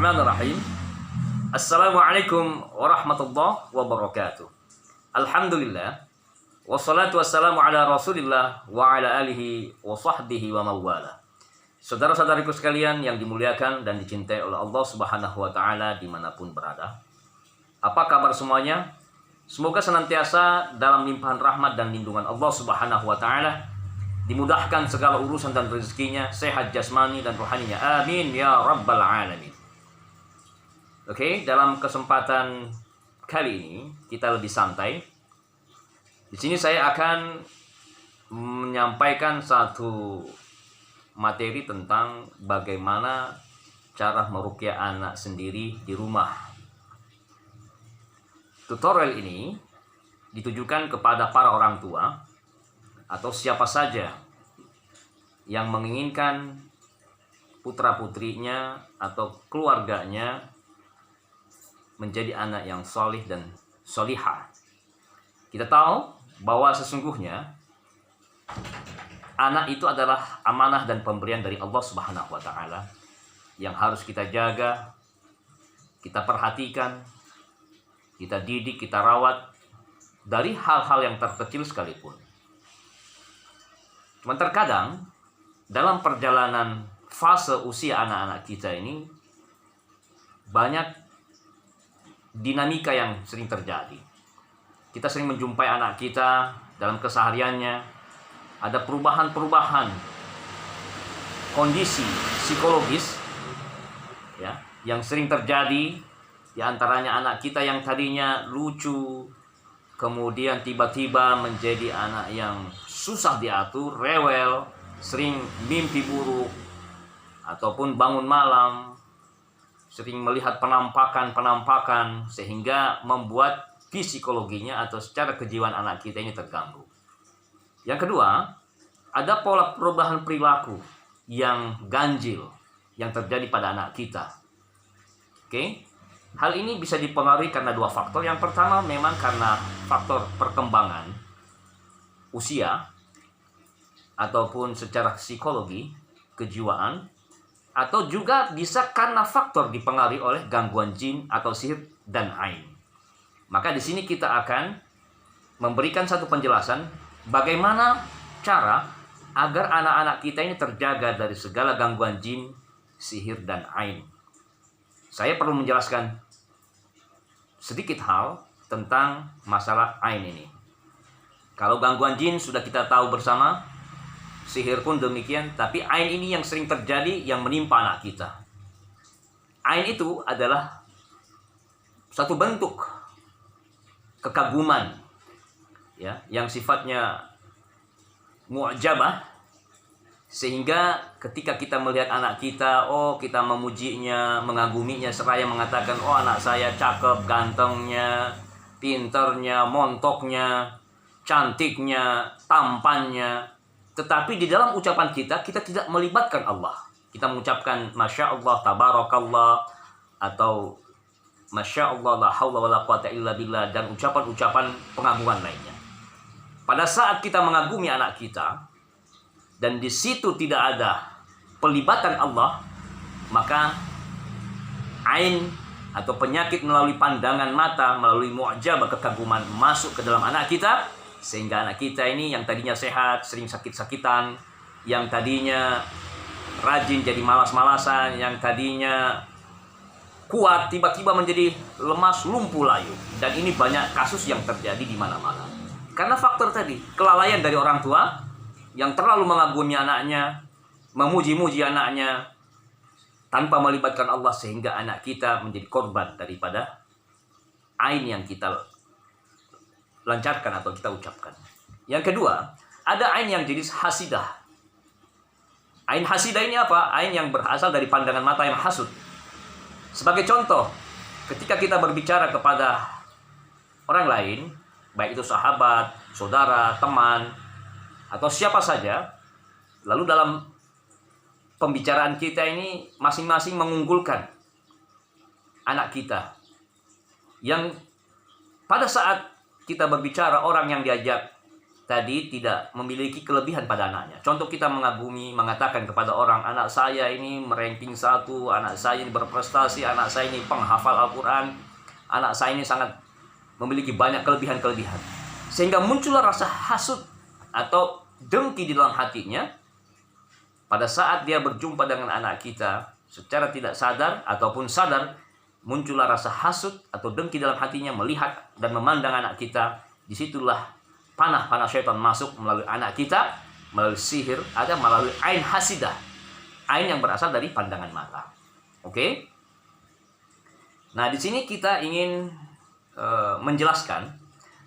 Bismillahirrahmanirrahim. Assalamualaikum warahmatullahi wabarakatuh. Alhamdulillah. Wassalatu wassalamu ala rasulillah wa ala alihi wa sahbihi wa mawala. Saudara-saudariku sekalian yang dimuliakan dan dicintai oleh Allah subhanahu wa ta'ala dimanapun berada. Apa kabar semuanya? Semoga senantiasa dalam limpahan rahmat dan lindungan Allah subhanahu wa ta'ala, dimudahkan segala urusan dan rezekinya, sehat jasmani dan rohaninya. Amin ya rabbal alamin. Oke, dalam kesempatan kali ini kita lebih santai. Di sini saya akan menyampaikan satu materi tentang bagaimana cara meruqyah anak sendiri di rumah. Tutorial ini ditujukan kepada para orang tua atau siapa saja yang menginginkan putra-putrinya atau keluarganya menjadi anak yang solih dan solihah. Kita tahu bahwa sesungguhnya anak itu adalah amanah dan pemberian dari Allah Subhanahu wa ta'ala yang harus kita jaga, kita perhatikan, kita didik, kita rawat dari hal-hal yang terkecil sekalipun. Cuman terkadang dalam perjalanan fase usia anak-anak kita ini banyak dinamika yang sering terjadi. Kita sering menjumpai anak kita dalam kesehariannya, ada perubahan-perubahan kondisi psikologis ya, yang sering terjadi. Di antaranya anak kita yang tadinya lucu, kemudian tiba-tiba menjadi anak yang susah diatur, rewel, sering mimpi buruk, ataupun bangun malam, sering melihat penampakan-penampakan, sehingga membuat psikologinya atau secara kejiwaan anak kita ini terganggu. Yang kedua, ada pola perubahan perilaku yang ganjil yang terjadi pada anak kita. Oke? Hal ini bisa dipengaruhi karena dua faktor. Yang pertama memang karena faktor perkembangan usia ataupun secara psikologi, kejiwaan, atau juga bisa karena faktor dipengaruhi oleh gangguan jin atau sihir dan ain. Maka di sini kita akan memberikan satu penjelasan bagaimana cara agar anak-anak kita ini terjaga dari segala gangguan jin, sihir dan ain. Saya perlu menjelaskan sedikit hal tentang masalah ain ini. Kalau gangguan jin sudah kita tahu bersama, sihir pun demikian, tapi ain ini yang sering terjadi yang menimpa anak kita. Ain itu adalah satu bentuk kekaguman ya, yang sifatnya mu'jabah, sehingga ketika kita melihat anak kita, oh kita memujinya, mengaguminya, seraya mengatakan, oh anak saya cakep, gantengnya, pinternya, montoknya, cantiknya, tampannya. Tetapi di dalam ucapan kita tidak melibatkan Allah. Kita mengucapkan Masya Allah, Tabarakallah, atau Masya Allah, la hawla wa la quwata illa billah, dan ucapan-ucapan pengagungan lainnya. Pada saat kita mengagumi anak kita, dan di situ tidak ada pelibatan Allah, maka ain atau penyakit melalui pandangan mata, melalui mu'jabah kekaguman masuk ke dalam anak kita, sehingga anak kita ini yang tadinya sehat, sering sakit-sakitan, yang tadinya rajin jadi malas-malasan, yang tadinya kuat tiba-tiba menjadi lemas, lumpuh layu. Dan ini banyak kasus yang terjadi di mana-mana. Karena faktor tadi, kelalaian dari orang tua yang terlalu mengagumi anaknya, memuji-muji anaknya tanpa melibatkan Allah, sehingga anak kita menjadi korban daripada ain yang kita lancarkan atau kita ucapkan. Yang kedua, ada ain yang jenis hasidah. Ain hasidah ini apa? Ain yang berasal dari pandangan mata yang hasud. Sebagai contoh, ketika kita berbicara kepada orang lain, baik itu sahabat, saudara, teman, atau siapa saja, lalu dalam pembicaraan kita ini masing-masing mengunggulkan anak kita, yang pada saat kita berbicara orang yang diajak tadi tidak memiliki kelebihan pada anaknya. Contoh, kita mengagumi, mengatakan kepada orang, anak saya ini meranking 1, anak saya ini berprestasi, anak saya ini penghafal Al-Quran, anak saya ini sangat memiliki banyak kelebihan-kelebihan. Sehingga muncullah rasa hasud atau dengki di dalam hatinya. Pada saat dia berjumpa dengan anak kita, secara tidak sadar ataupun sadar, muncullah rasa hasud atau dengki dalam hatinya melihat dan memandang anak kita. Disitulah panah syaitan masuk melalui anak kita, melalui sihir, ada melalui ain hasidah, ain yang berasal dari pandangan mata. Oke? Nah, di sini kita ingin menjelaskan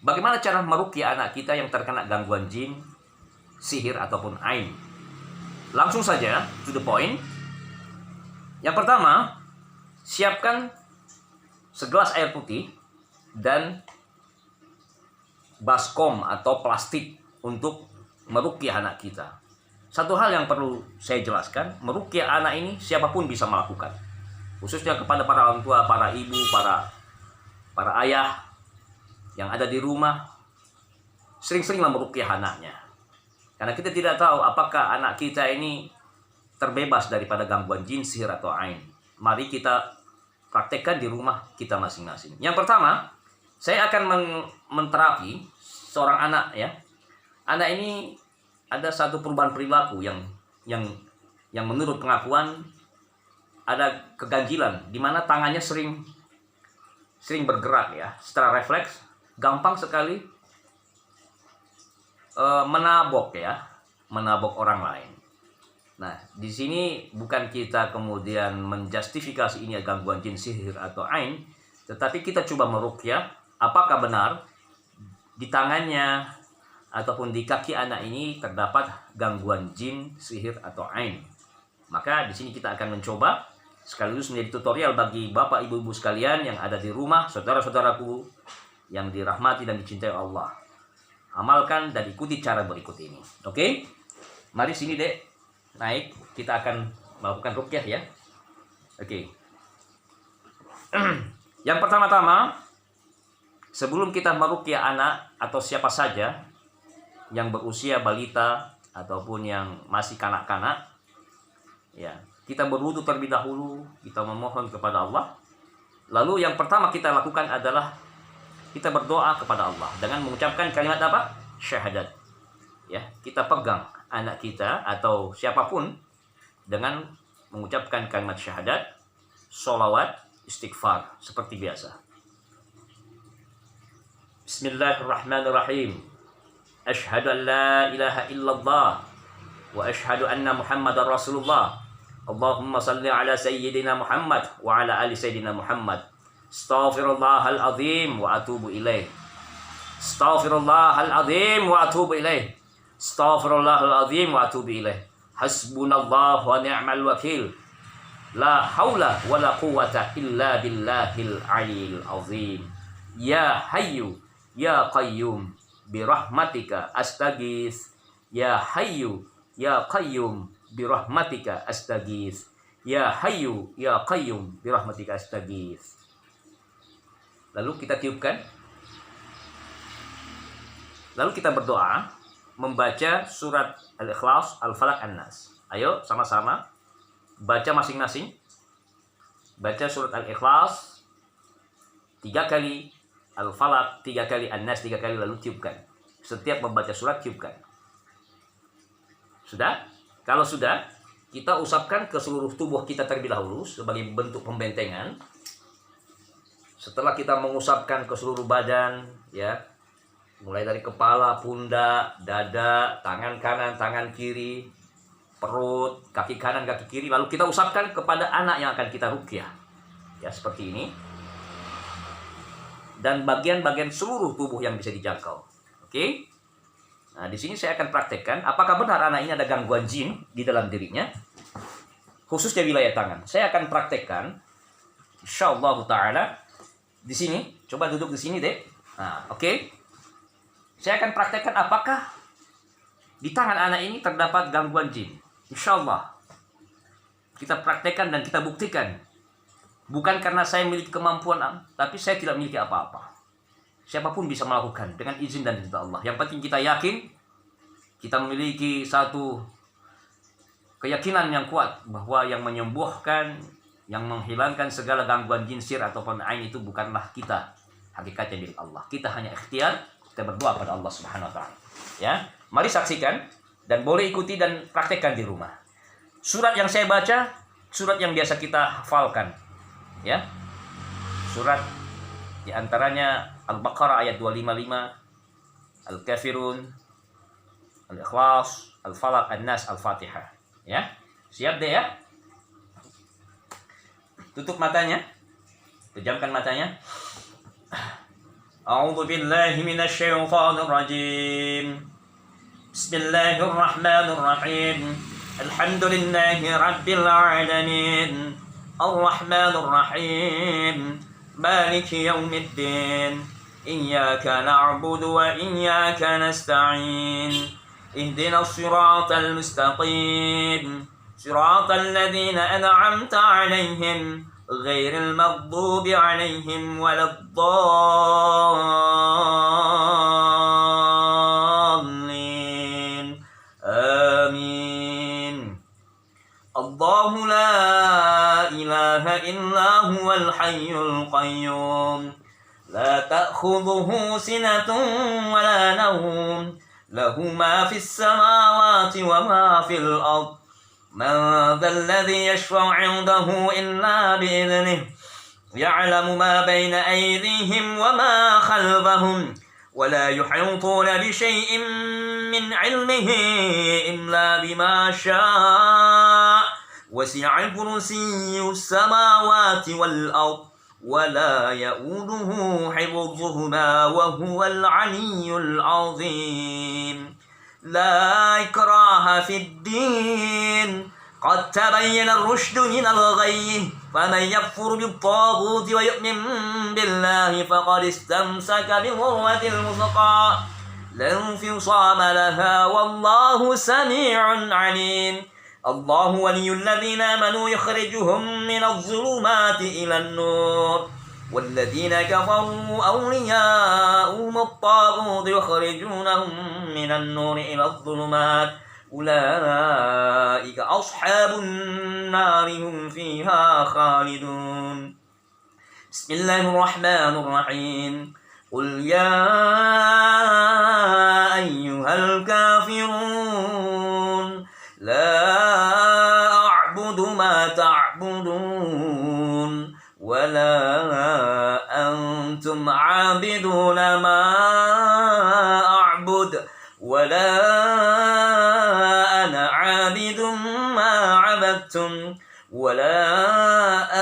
bagaimana cara meruqyah anak kita yang terkena gangguan jin, sihir ataupun ain. Langsung saja to the point. Yang pertama, siapkan segelas air putih dan baskom atau plastik untuk meruqyah anak kita. Satu hal yang perlu saya jelaskan, meruqyah anak ini siapapun bisa melakukan. Khususnya kepada para orang tua, para ibu, para ayah yang ada di rumah, sering-seringlah meruqyah anaknya. Karena kita tidak tahu apakah anak kita ini terbebas daripada gangguan jin, sihir atau ain. Mari kita praktekkan di rumah kita masing-masing. Yang pertama, saya akan menterapi seorang anak ya. Anak ini ada satu perubahan perilaku yang menurut pengakuan ada keganjilan di mana tangannya sering bergerak ya, secara refleks, gampang sekali menabok orang lain. Nah, di sini bukan kita kemudian menjustifikasi ini gangguan jin, sihir atau ain, tetapi kita coba meruqyah apakah benar di tangannya ataupun di kaki anak ini terdapat gangguan jin, sihir atau ain. Maka di sini kita akan mencoba sekaligus menjadi tutorial bagi bapak ibu-ibu sekalian yang ada di rumah, saudara-saudaraku yang dirahmati dan dicintai Allah. Amalkan dan ikuti cara berikut ini. Oke? Mari sini, Dek. Naik. Kita akan melakukan ruqyah ya. Oke. Yang pertama-tama, sebelum kita meruqyah anak atau siapa saja yang berusia balita ataupun yang masih kanak-kanak, ya, kita berwudu terlebih dahulu, kita memohon kepada Allah. Lalu yang pertama kita lakukan adalah kita berdoa kepada Allah dengan mengucapkan kalimat apa? Syahadat. Ya, kita pegang anak kita atau siapapun dengan mengucapkan kalimat syahadat, sholawat, istighfar seperti biasa. Bismillahirrahmanirrahim. Asyhadu an la ilaha illallah wa asyhadu anna Muhammadar Rasulullah. Allahumma salli ala sayyidina Muhammad wa ala ali sayyidina Muhammad. Astaghfirullahal azim wa atubu ilaih. Astaghfirullahal azim wa atubu ilaih. Astaghfirullahal azim wa atubu ilaih. Hasbunallahu wa ni'mal wakil. La haula wa la quwwata illa billahil aliyil azim. Ya hayyu ya qayyum birahmatika astaghits. Ya hayyu ya qayyum birahmatika astaghits. Ya hayyu ya qayyum birahmatika astaghits. Lalu kita tiupkan. Lalu kita berdoa membaca surat Al-Ikhlas, Al-Falaq, An-Nas. Ayo sama-sama baca masing-masing. Baca surat Al-Ikhlas 3 kali, Al-Falaq 3 kali, An-Nas 3 kali, lalu tiupkan. Setiap membaca surat tiupkan. Sudah? Kalau sudah, kita usapkan ke seluruh tubuh kita terlebih dahulu sebagai bentuk pembentengan. Setelah kita mengusapkan ke seluruh badan, ya, mulai dari kepala, pundak, dada, tangan kanan, tangan kiri, perut, kaki kanan, kaki kiri, lalu kita usapkan kepada anak yang akan kita ruqyah. Ya, seperti ini. Dan bagian-bagian seluruh tubuh yang bisa dijangkau. Oke? Nah, di sini saya akan praktekkan apakah benar anak ini ada gangguan jin di dalam dirinya, khususnya wilayah tangan. Saya akan praktekkan insyaallah taala di sini. Coba duduk di sini, Dek. Nah, oke. Saya akan praktekkan apakah di tangan anak ini terdapat gangguan jin. Insyaallah kita praktekkan dan kita buktikan. Bukan karena saya memiliki kemampuan, tapi saya tidak memiliki apa-apa. Siapapun bisa melakukan dengan izin dan perintah Allah. Yang penting kita yakin kita memiliki satu keyakinan yang kuat bahwa yang menyembuhkan, yang menghilangkan segala gangguan jin, sihir ataupun ain itu bukanlah kita, hakikatnya milik Allah. Kita hanya ikhtiar, kita berdoa pada Allah Subhanahu wa taala. Ya, mari saksikan dan boleh ikuti dan praktekkan di rumah. Surat yang saya baca, surat yang biasa kita hafalkan. Ya. Surat di antaranya Al-Baqarah ayat 255, Al-Kafirun, Al-Ikhlas, Al-Falaq, An-Nas, Al-Fatihah. Ya. Siap deh ya? Tutup matanya. Pejamkan matanya. A'udzu billahi minasy syaithanir rajim. Bismillahirrahmanirrahim. Alhamdulillahi rabbil alamin. Arrahmanir rahim. Maliki yaumiddin. Iyyaka na'budu wa iyyaka nasta'in. Ihdinas siratal mustaqim. Siratal ladzina an'amta 'alaihim ghairil maghdubi 'alaihim waladdallin. Amin. Allahu la ilaha illa huwal hayyul qayyum. La ta'khudhuhu sinatun wa la nawm. Lahu ma fis samawati wa ma fil ardh. من ذا الذي يشفع عنده إلا بإذنه يعلم ما بين أيديهم وما خلفهم ولا يحيطون بشيء من علمه إلا بما شاء وسع كرسي السماوات والأرض ولا يؤوده حفظهما وهو العلي العظيم. لا إكراه في الدين قد تبين الرشد من الغي فمن يكفر بالطاغوت ويؤمن بالله فقد استمسك بالعروة الوثقى لا انفصام لها والله سميع عليم. الله ولي الذين آمنوا يخرجهم من الظلمات إلى النور والذين كفروا أولياؤهم الطاغوت يخرجونهم من النور إلى الظلمات أولئك أصحاب النار هم فيها خالدون. بسم الله الرحمن الرحيم. قل يا أيها الكافرون لا أعبد ما تعبدون ولا أنتم عابدون ما أعبد ولا أنا عابد ما عبدتم ولا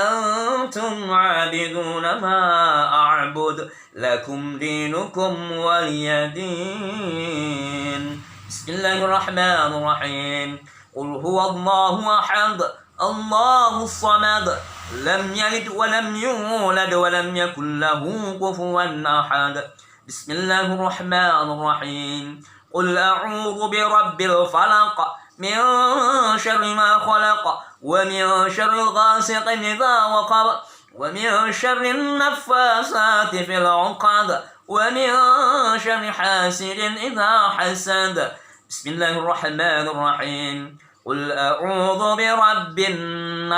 أنتم عابدون ما أعبد لكم دينكم ولي دين. بسم الله الرحمن الرحيم. قل هو الله أحد الله الصمد لم يلد ولم يولد ولم يكن له كفوا أحد. بسم الله الرحمن الرحيم. قل أعوذ برب الفلق من شر ما خلق ومن شر غاسق إذا وقب ومن شر النفاثات في العقد ومن شر حاسد إذا حسد. بسم الله الرحمن الرحيم. قل أعوذ برب الناس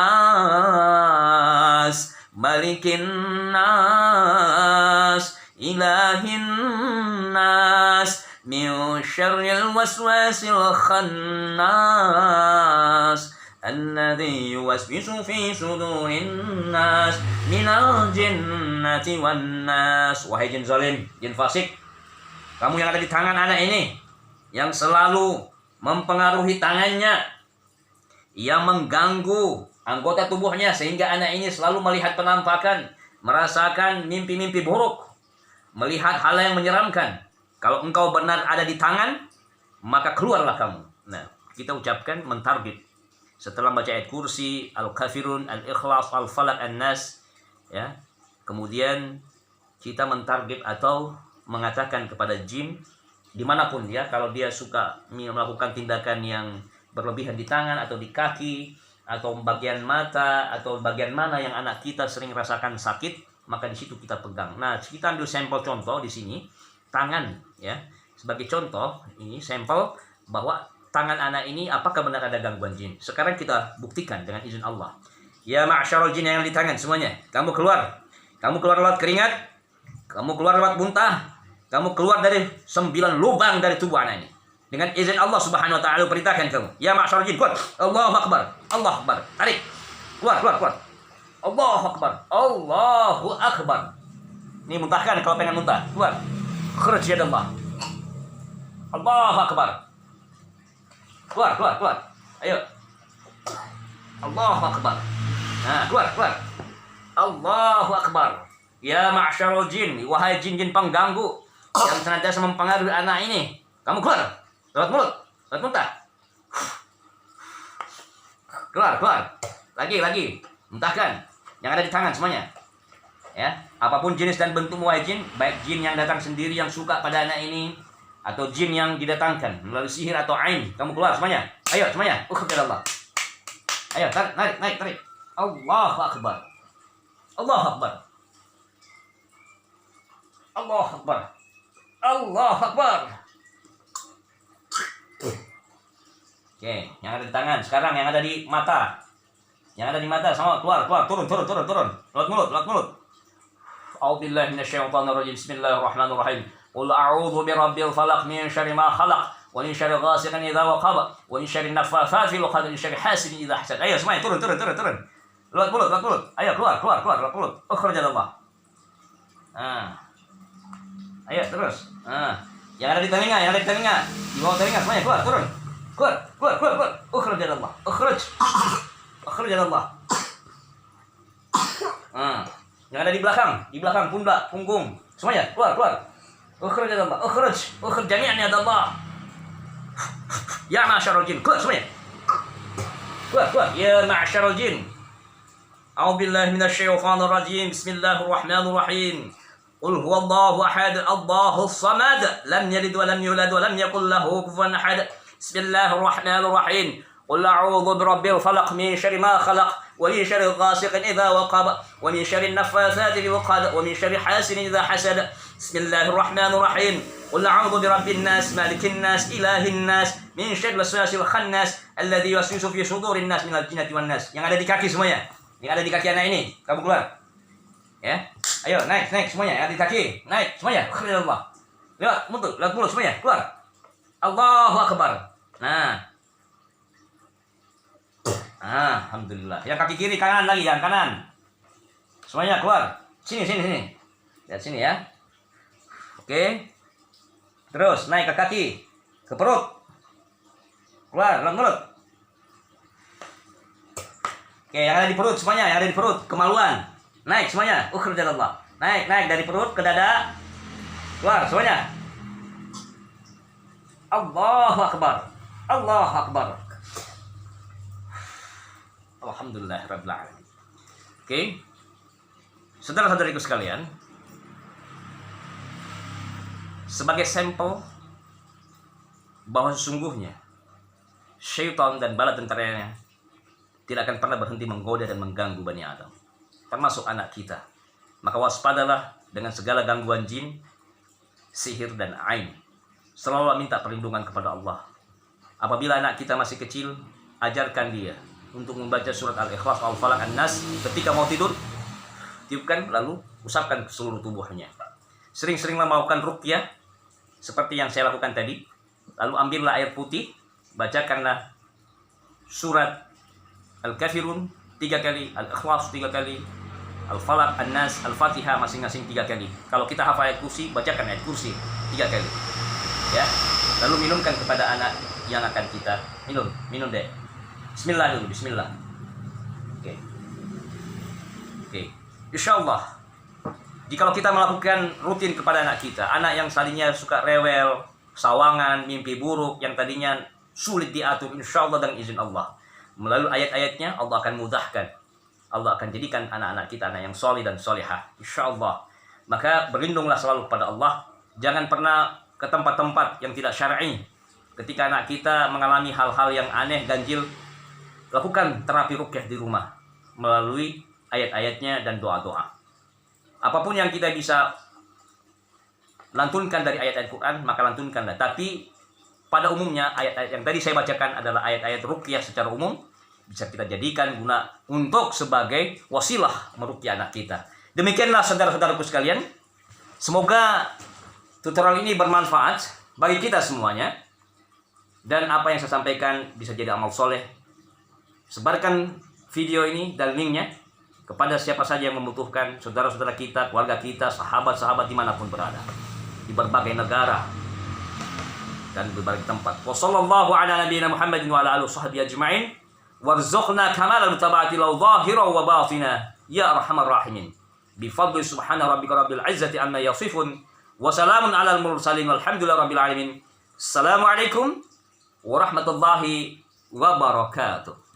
ملك الناس إله الناس من شر الوسواس الخناس الذي يوسوس في صدور الناس من الجنة والناس. Wahai jin zalim, jin fasik, kamu yang ada di tangan anak ini, yang selalu mempengaruhi tangannya, yang mengganggu anggota tubuhnya sehingga anak ini selalu melihat penampakan, merasakan mimpi-mimpi buruk, melihat hal yang menyeramkan. Kalau engkau benar ada di tangan, maka keluarlah kamu. Nah, kita ucapkan mentarget setelah baca ayat kursi, Al-Kafirun, Al-Ikhlas, Al-Falaq, An-Nas, ya. Kemudian kita mentarget atau mengatakan kepada jin dimanapun dia, kalau dia suka melakukan tindakan yang berlebihan di tangan atau di kaki atau bagian mata atau bagian mana yang anak kita sering rasakan sakit, maka di situ kita pegang. Nah, kita ambil sampel contoh di sini tangan, ya. Sebagai contoh, ini sampel bahwa tangan anak ini apakah benar ada gangguan jin. Sekarang kita buktikan dengan izin Allah. Ya ma'syarul jin yang di tangan semuanya, kamu keluar. Kamu keluar lewat keringat, kamu keluar lewat muntah, kamu keluar dari 9 lubang dari tubuh anak ini. Dengan izin Allah Subhanahu wa taala perintahkan kamu. Ya ma'syarul jin, keluar. Allahu akbar. Allahu akbar. Tarik. Keluar, keluar, keluar. Allahu akbar. Allahu akbar. Ini muntahkan kalau pengen muntah. Keluar. Khuruj yadallah. Allahu akbar. Keluar, keluar, keluar. Ayo. Allahu akbar. Nah, keluar, keluar. Allahu akbar. Ya ma'syarul jin, wahai jin-jin pengganggu yang senantiasa mempengaruhi anak ini. Kamu keluar. Lewat mulut, lewat muntah. Keluar, keluar. Lagi, lagi. Muntahkan. Yang ada di tangan semuanya. Ya, apapun jenis dan bentuk wahai jin, baik jin yang datang sendiri yang suka pada anak ini atau jin yang didatangkan melalui sihir atau ain, kamu keluar semuanya. Ayo semuanya. Allah. Ayo, tarik, naik, naik, tarik. Allahu akbar. Allahu akbar. Allahu akbar. Allahu akbar. Oke, yang ada di tangan. Sekarang yang ada di mata. Yang ada di mata sama keluar, keluar, turun, turun, turun, turun. Lewat mulut, lewat mulut. A'udzubillahi minasyaitonirrajim. Bismillahirrahmanirrahim. Qul a'udzu birabbil falaq min syarri ma khalaq wa min syarri ghasiqin idza waqab wa min syarri naffafati fil 'uqad wa min syarri hasidin idza hasad. Ayo semuanya turun, turun, turun, turun. Lewat mulut, lewat mulut. Ayo keluar, keluar, keluar, lewat mulut. Ukhrijadallah. Ayo terus. Yang ada di telinga, yang ada di telinga. Di bawah telinga semuanya keluar, turun. Keluar, keluar, keluar, keluar. Ukhrijadallah. Ukhrij. Ukhrijadallah. Yang ada di belakang pundak, punggung. Semuanya keluar, keluar. Ukhrijadallah. Ukhrij. Ukhrij jami'an ya Allah. Ya ma'syarul jin, keluar semuanya. Keluar, keluar. Ya ma'syarul jin. A'udzubillahi minasyaitonir rajim. Bismillahirrahmanirrahim. Qul huwallahu ahad, Allahus samad, lam yalid wa lam yulad wa lam yakul lahu kufuwan ahad. Bismillahirrahmanirrahim. Qul a'udzu birabbil falaq min syarri ma khalaq wa min syarri ghasiqin idza waqab wa min syarri naffatsati fil 'uqad wa min syarri hasidin idza hasad. Bismillahirrahmanirrahim. Qul a'udzu birabbin nas, malikin nas, ilahin nas, min syarri waswasil khannas alladzi yuwaswisu fi sudurin nas minal jinnati wan nas. Yang ada di kaki semuanya. Yang ada di kaki anak ini, kamu keluar. Ya. Ayo naik, naik semuanya. Yang ada di kaki, naik semuanya. Alhamdulillah. Lewat mulut semuanya, keluar. Allahu akbar. Nah. Alhamdulillah. Yang kaki kiri, kanan lagi, yang kanan. Semuanya keluar. Sini, sini, sini. Lihat sini ya. Oke. Terus naik ke kaki, ke perut. Keluar, lewat mulut. Oke, yang ada di perut semuanya, yang ada di perut, kemaluan. Naik semuanya. Ukhrijadallah. Naik, naik dari perut ke dada. Keluar semuanya. Allahu akbar. Allahu akbar. Alhamdulillah rabbil alamin. Oke. Saudara-saudariku sekalian, sebagai sampel bahwa sesungguhnya syaitan dan bala tentaranya tidak akan pernah berhenti menggoda dan mengganggu Bani Adam, termasuk anak kita. Maka waspadalah dengan segala gangguan jin, sihir, dan ain. Selalu minta perlindungan kepada Allah. Apabila anak kita masih kecil, ajarkan dia untuk membaca surat Al-Ikhlas, Al-Falaq, An-Nas. Ketika mau tidur, tiupkan lalu usapkan ke seluruh tubuhnya. Sering-seringlah melakukan ruqyah seperti yang saya lakukan tadi. Lalu ambillah air putih, bacakanlah surat Al-Kafirun 3 kali, Al-Ikhlas 3 kali, Al-Falaq, An-Nas, Al-Fatihah masing-masing 3 kali. Kalau kita hafal ayat kursi, bacakan ayat kursi 3 kali. Ya. Lalu minumkan kepada anak yang akan kita minum deh. Bismillah dulu, bismillah. Oke. Oke. Insyaallah, jikalau kita melakukan rutin kepada anak kita, anak yang tadinya suka rewel, sawangan, mimpi buruk, yang tadinya sulit diatur, insyaallah dengan izin Allah, melalui ayat-ayatnya Allah akan mudahkan. Allah akan jadikan anak-anak kita anak yang solih dan solihah, insyaallah. Maka berlindunglah selalu kepada Allah. Jangan pernah ke tempat-tempat yang tidak syar'i. Ketika anak kita mengalami hal-hal yang aneh, ganjil, lakukan terapi ruqyah di rumah melalui ayat-ayatnya dan doa-doa. Apapun yang kita bisa lantunkan dari ayat-ayat Quran, maka lantunkanlah. Tapi pada umumnya ayat-ayat yang tadi saya bacakan adalah ayat-ayat ruqyah secara umum, bisa kita jadikan guna untuk sebagai wasilah meruqyah anak kita. Demikianlah saudara-saudaraku sekalian. Semoga tutorial ini bermanfaat bagi kita semuanya. Dan apa yang saya sampaikan bisa jadi amal soleh. Sebarkan video ini dan linknya kepada siapa saja yang membutuhkan, saudara-saudara kita, keluarga kita, sahabat-sahabat dimanapun berada, di berbagai negara dan berbagai tempat. Wassallallahu ala nabiyyina Muhammadin wa ala alihi washabbihi ajma'in. Warzuqna kamalal mutaba'ati law zahiran wa batina ya arhamar rahimin. Bifadli subhana rabbika rabbil izzati amma yasifun wa salamun alal mursalin walhamdulillahi rabbil alamin. Assalamualaikum warahmatullahi wabarakatuh.